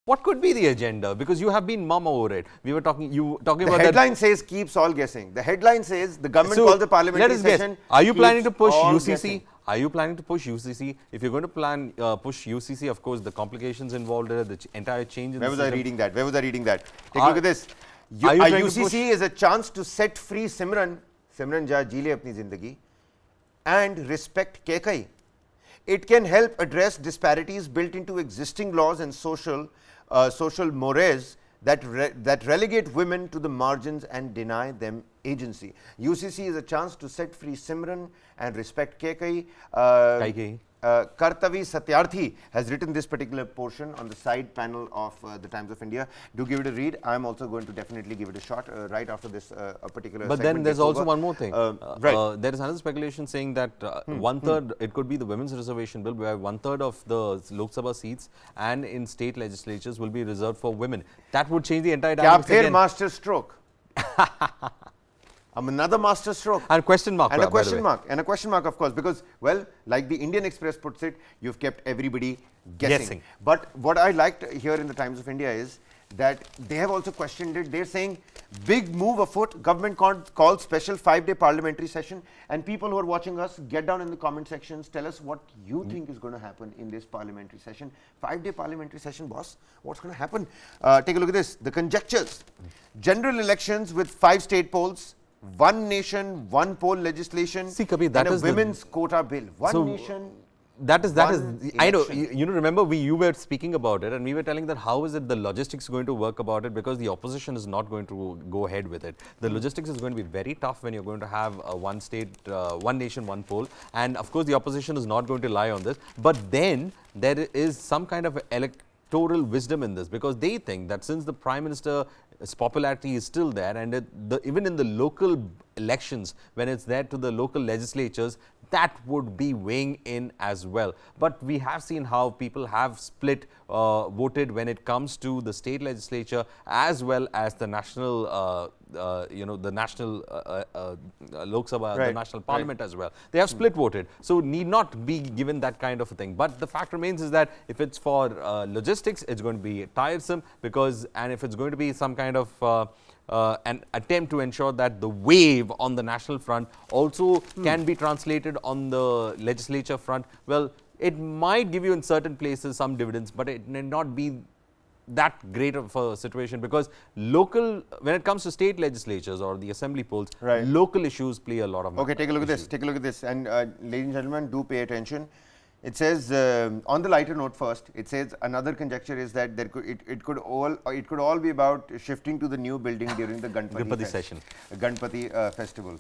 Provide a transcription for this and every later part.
What could be the agenda? Because you have been mum over it. We were talking, The headline says keeps all guessing. The headline says the government calls the parliamentary session. Are you planning to push UCC? Guessing. Are you planning to push UCC? If you're going to push UCC, of course, the complications involved, the entire change in Where the was I reading that? Where was I reading that? Take a look at this. UCC is a chance to set free Simran ja jeele apni zindagi, and respect Kekai. It can help address disparities built into existing laws and social mores that relegate women to the margins and deny them agency. UCC is a chance to set free Simran and respect Kekai. Kartavi Satyarthi has written this particular portion on the side panel of the Times of India. Do give it a read. I'm also going to definitely give it a shot right after this particular But then there's also one more thing. Right. There is another speculation saying that one-third, it could be the women's reservation bill, where one-third of the Lok Sabha seats and in state legislatures will be reserved for women. That would change the entire dynamics again. Master stroke. Another master stroke. And question mark. And a question mark. And a question mark, of course, because, well, like the Indian Express puts it, you've kept everybody guessing. But what I liked here in the Times of India is that they have also questioned it. They're saying, big move afoot, government calls special 5-day parliamentary session. And people who are watching us, get down in the comment sections, tell us what you think is going to happen in this parliamentary session. 5-day parliamentary session, boss. What's going to happen? Take a look at this. The conjectures. General elections with 5 state polls. One nation, one poll legislation. See, Kabir, that and is a women's quota bill. One nation. That is. I know. You remember you were speaking about it, and we were telling that how is it the logistics going to work about it, because the opposition is not going to go ahead with it. The logistics is going to be very tough when you're going to have one state, one nation, one poll, and of course the opposition is not going to rely on this. But then there is some kind of electoral wisdom in this, because they think that since the Prime Minister's popularity is still there, and even in the local elections, when it's there to the local legislatures, that would be weighing in as well. But we have seen how people have split voted when it comes to the state legislature as well as the national, the national Lok Sabha, the national parliament as well. They have split voted, so need not be given that kind of a thing. But the fact remains is that if it's for logistics, it's going to be tiresome, and if it's going to be some kind of an attempt to ensure that the wave on the national front also can be translated on the legislature front, well, it might give you in certain places some dividends, but it may not be that great of a situation, because when it comes to state legislatures or the assembly polls, local issues play a lot of. Okay, take a look at this. Take a look at this, and ladies and gentlemen, do pay attention. It says on the lighter note first. It says another conjecture is that it could all be about shifting to the new building during the Ganpati session, Ganpati festival.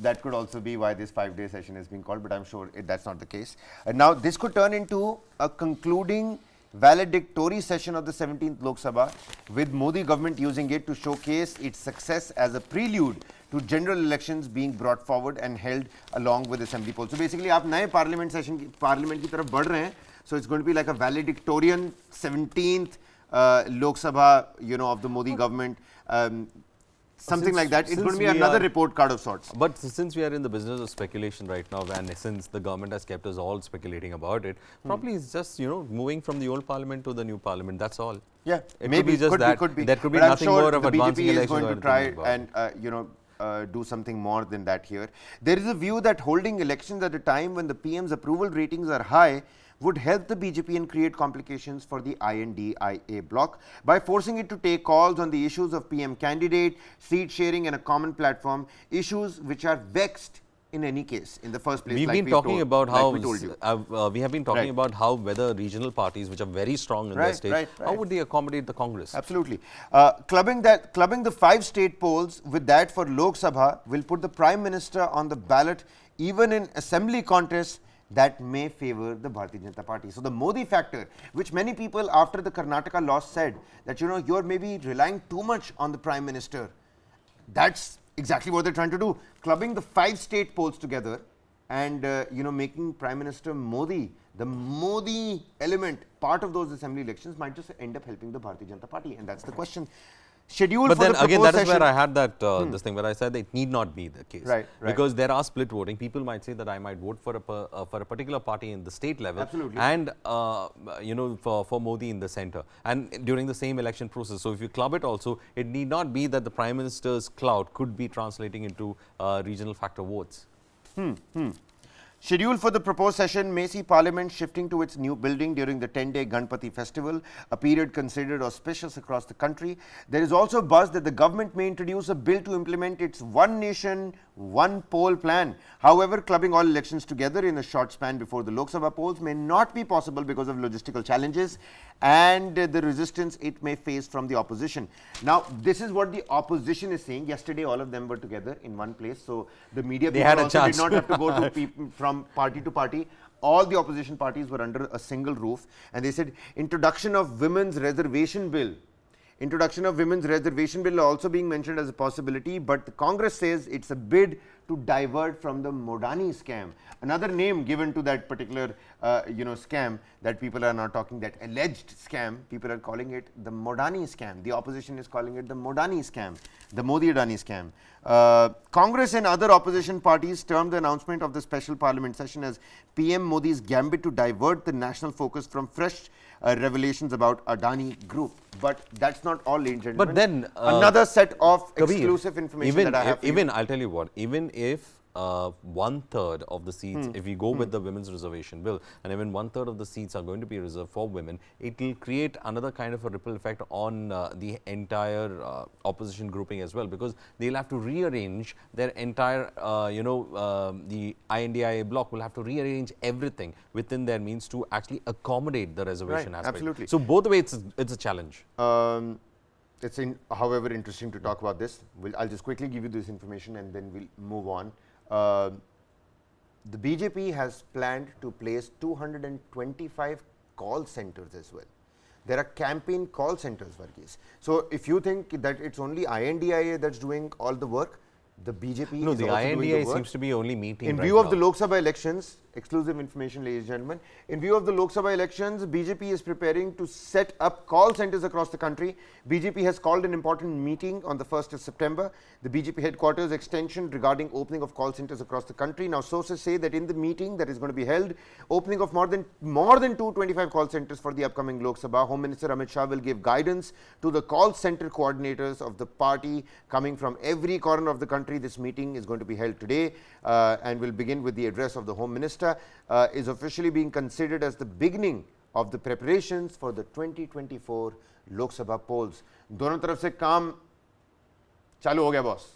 That could also be why this 5-day session is being called, but I'm sure that's not the case. Now this could turn into a concluding valedictory session of the 17th Lok Sabha, with Modi government using it to showcase its success as a prelude to general elections being brought forward and held along with assembly polls. So basically, आप नए parliament की तरफ बढ़ रहे हैं. So it's going to be like a valedictorian 17th Lok Sabha, of the Modi government. Something like that. It's going to be another report card of sorts. But since we are in the business of speculation right now, and since the government has kept us all speculating about it, probably it's just, moving from the old parliament to the new parliament. That's all. Yeah, it maybe could be just that. Could be. There could be but nothing I'm sure more of the advancing BJP elections. is going to try and do something more than that here. There is a view that holding elections at a time when the PM's approval ratings are high would help the BJP and create complications for the INDIA bloc by forcing it to take calls on the issues of PM candidate, seat sharing and a common platform, issues which are vexed in any case in the first place. We've been talking about how we have been talking about how whether regional parties which are very strong in their states, how would they accommodate the Congress? Absolutely. Clubbing the 5 state polls with that for Lok Sabha will put the Prime Minister on the ballot even in assembly contests that may favor the Bharatiya Janata Party. So the Modi factor, which many people after the Karnataka loss said that you're maybe relying too much on the Prime Minister, that's exactly what they're trying to do. Clubbing the 5 state polls together and making Prime Minister Modi, the Modi element, part of those assembly elections might just end up helping the Bharatiya Janata Party, and that's the question. Schedule But for then the again, proposed that is session. where I had that this thing where I said that it need not be the case. Right, right. Because there are split voting. People might say that I might vote for a particular party in the state level. Absolutely. And for Modi in the center. And during the same election process. So if you club it also, it need not be that the Prime Minister's clout could be translating into regional factor votes. Schedule for the proposed session may see Parliament shifting to its new building during the 10-day Ganpati festival, a period considered auspicious across the country. There is also buzz that the government may introduce a bill to implement its one nation, one poll plan. However, clubbing all elections together in a short span before the Lok Sabha polls may not be possible because of logistical challenges and the resistance it may face from the opposition. Now, this is what the opposition is saying. Yesterday, all of them were together in one place, so the media people had a also chance. did not have to go to people from party to party. All the opposition parties were under a single roof, and they said introduction of women's reservation bill. Introduction of women's reservation bill also being mentioned as a possibility, but the Congress says it's a bid to divert from the Modani scam. Another name given to that particular scam that people are now talking, that alleged scam, people are calling it the Modani scam. The opposition is calling it the Modani scam, the Modi-Adani scam. Congress and other opposition parties termed the announcement of the special parliament session as PM Modi's gambit to divert the national focus from fresh revelations about Adani Group. But that's not all, ladies and gentlemen. But then another set of Kabir, exclusive information even that I have for you. even I'll tell you what, even if 1/3 of the seats, if we go with the women's reservation bill, and even 1/3 of the seats are going to be reserved for women, it will create another kind of a ripple effect on the entire opposition grouping as well, because they'll have to rearrange their entire, the INDIA bloc will have to rearrange everything within their means to actually accommodate the reservation Right, aspect. absolutely. So both the way, it's a challenge. It's however interesting to talk about this. I'll just quickly give you this information and then we'll move on. The BJP has planned to place 225 call centers as well. There are campaign call centers, Varghese. So if you think that it's only INDIA that's doing all the work, the BJP No, is the also doing the INDIA work. seems to be only meeting In right view of now. the Lok Sabha elections, exclusive information, ladies and gentlemen, in view of the Lok Sabha elections, BJP is preparing to set up call centers across the country. BJP has called an important meeting on the 1st of September. The BJP headquarters extension regarding opening of call centers across the country. Now, sources say that in the meeting that is going to be held, opening of more than 225 call centers for the upcoming Lok Sabha. Home Minister Amit Shah will give guidance to the call center coordinators of the party coming from every corner of the country. This meeting is going to be held today and will begin with the address of the Home Minister. Is officially being considered as the beginning of the preparations for the 2024 Lok Sabha polls. दोनों तरफ से काम चालू हो गया boss.